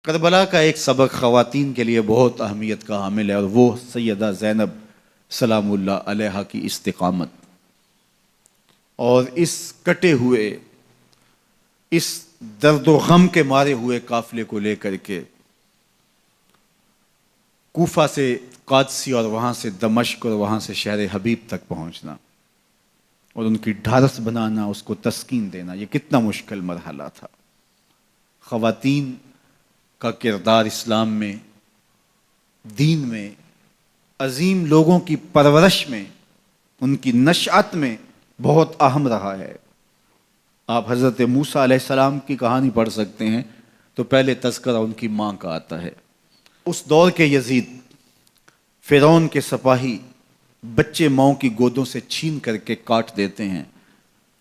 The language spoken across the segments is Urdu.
کربلا کا ایک سبق خواتین کے لیے بہت اہمیت کا حامل ہے، اور وہ سیدہ زینب سلام اللہ علیہا کی استقامت، اور اس کٹے ہوئے، اس درد و غم کے مارے ہوئے قافلے کو لے کر کے کوفہ سے قادسی اور وہاں سے دمشق اور وہاں سے شہر حبیب تک پہنچنا اور ان کی ڈھارس بنانا، اس کو تسکین دینا، یہ کتنا مشکل مرحلہ تھا۔ خواتین کا کردار اسلام میں، دین میں، عظیم لوگوں کی پرورش میں، ان کی نشأت میں بہت اہم رہا ہے۔ آپ حضرت موسیٰ علیہ السلام کی کہانی پڑھ سکتے ہیں تو پہلے تذکرہ ان کی ماں کا آتا ہے۔ اس دور کے یزید، فرعون کے سپاہی بچے ماؤں کی گودوں سے چھین کر کے کاٹ دیتے ہیں،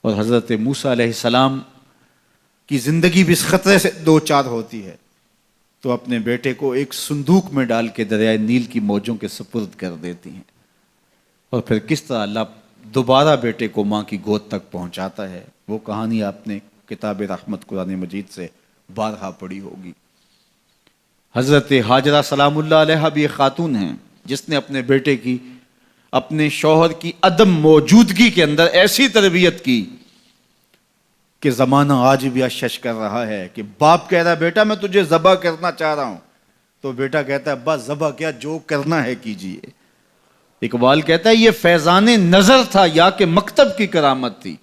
اور حضرت موسیٰ علیہ السلام کی زندگی بھی اس خطرے سے دو چار ہوتی ہے، تو اپنے بیٹے کو ایک صندوق میں ڈال کے دریائے نیل کی موجوں کے سپرد کر دیتی ہیں، اور پھر کس طرح اللہ دوبارہ بیٹے کو ماں کی گود تک پہنچاتا ہے، وہ کہانی آپ نے کتاب رحمت قرآن مجید سے بارہا پڑھی ہوگی۔ حضرت ہاجرہ سلام اللہ علیہا بھی ایک خاتون ہیں جس نے اپنے بیٹے کی، اپنے شوہر کی عدم موجودگی کے اندر ایسی تربیت کی کہ زمانہ آج بھی اشش کر رہا ہے کہ باپ کہہ رہا ہے بیٹا میں تجھے ذبح کرنا چاہ رہا ہوں، تو بیٹا کہتا ہے ابا ذبح کیا، جو کرنا ہے کیجئے۔ اقبال کہتا ہے یہ فیضان نظر تھا یا کہ مکتب کی کرامت تھی،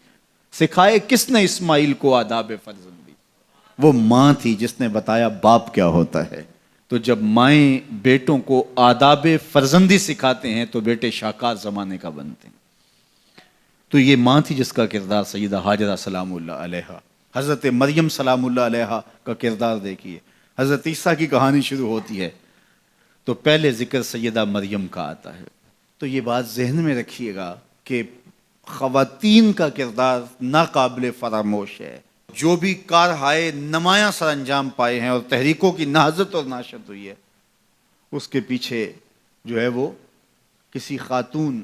سکھائے کس نے اسماعیل کو آداب فرزندی۔ وہ ماں تھی جس نے بتایا باپ کیا ہوتا ہے۔ تو جب مائیں بیٹوں کو آداب فرزندی سکھاتے ہیں تو بیٹے شاہکار زمانے کا بنتے ہیں۔ تو یہ ماں تھی جس کا کردار سیدہ ہاجرہ سلام اللہ علیہا۔ حضرت مریم سلام اللہ علیہا کا کردار دیکھیے، حضرت عیسیٰ کی کہانی شروع ہوتی ہے تو پہلے ذکر سیدہ مریم کا آتا ہے۔ تو یہ بات ذہن میں رکھیے گا کہ خواتین کا کردار ناقابل فراموش ہے۔ جو بھی کارہائے نمایاں سر انجام پائے ہیں اور تحریکوں کی نہضت اور ناشت ہوئی ہے، اس کے پیچھے جو ہے وہ کسی خاتون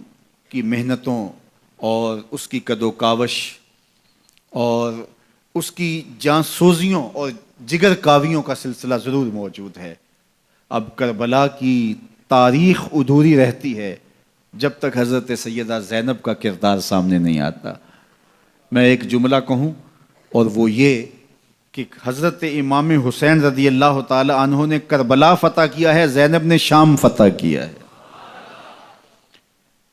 کی محنتوں اور اس کی کد و کاوش اور اس کی جانسوزیوں اور جگر کاویوں کا سلسلہ ضرور موجود ہے۔ اب کربلا کی تاریخ ادھوری رہتی ہے جب تک حضرت سیدہ زینب کا کردار سامنے نہیں آتا۔ میں ایک جملہ کہوں اور وہ یہ کہ حضرت امام حسین رضی اللہ تعالی عنہ نے کربلا فتح کیا ہے، زینب نے شام فتح کیا ہے،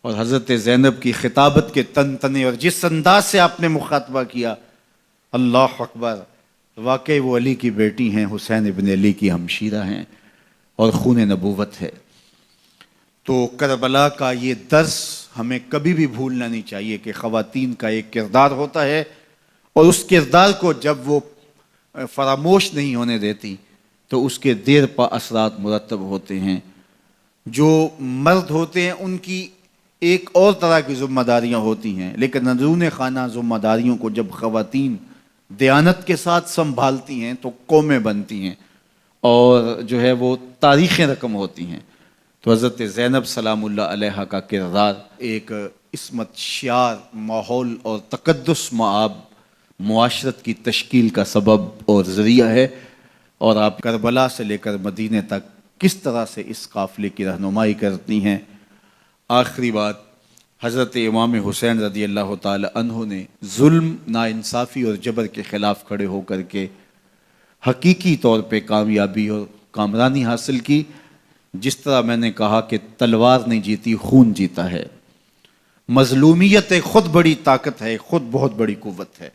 اور حضرت زینب کی خطابت کے تنتنے اور جس انداز سے آپ نے مخاطبہ کیا، اللہ اکبر، واقعی وہ علی کی بیٹی ہیں، حسین ابن علی کی ہمشیرہ ہیں اور خون نبوت ہے۔ تو کربلا کا یہ درس ہمیں کبھی بھی بھولنا نہیں چاہیے کہ خواتین کا ایک کردار ہوتا ہے، اور اس کردار کو جب وہ فراموش نہیں ہونے دیتی تو اس کے دیر پا اثرات مرتب ہوتے ہیں۔ جو مرد ہوتے ہیں ان کی ایک اور طرح کی ذمہ داریاں ہوتی ہیں، لیکن اندرون خانہ ذمہ داریوں کو جب خواتین دیانت کے ساتھ سنبھالتی ہیں تو قومیں بنتی ہیں اور جو ہے وہ تاریخیں رقم ہوتی ہیں۔ تو حضرت زینب سلام اللہ علیہا کا کردار ایک عصمت، شعار، ماحول اور تقدس مآب معاشرت کی تشکیل کا سبب اور ذریعہ ہے، اور آپ کربلا سے لے کر مدینے تک کس طرح سے اس قافلے کی رہنمائی کرتی ہیں۔ آخری بات، حضرت امام حسین رضی اللہ تعالی عنہ نے ظلم، ناانصافی اور جبر کے خلاف کھڑے ہو کر کے حقیقی طور پہ کامیابی اور کامرانی حاصل کی۔ جس طرح میں نے کہا کہ تلوار نہیں جیتی، خون جیتا ہے۔ مظلومیت خود بڑی طاقت ہے، خود بہت بڑی قوت ہے۔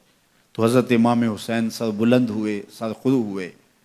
تو حضرت امام حسین سر بلند ہوئے، سر خرو ہوئے،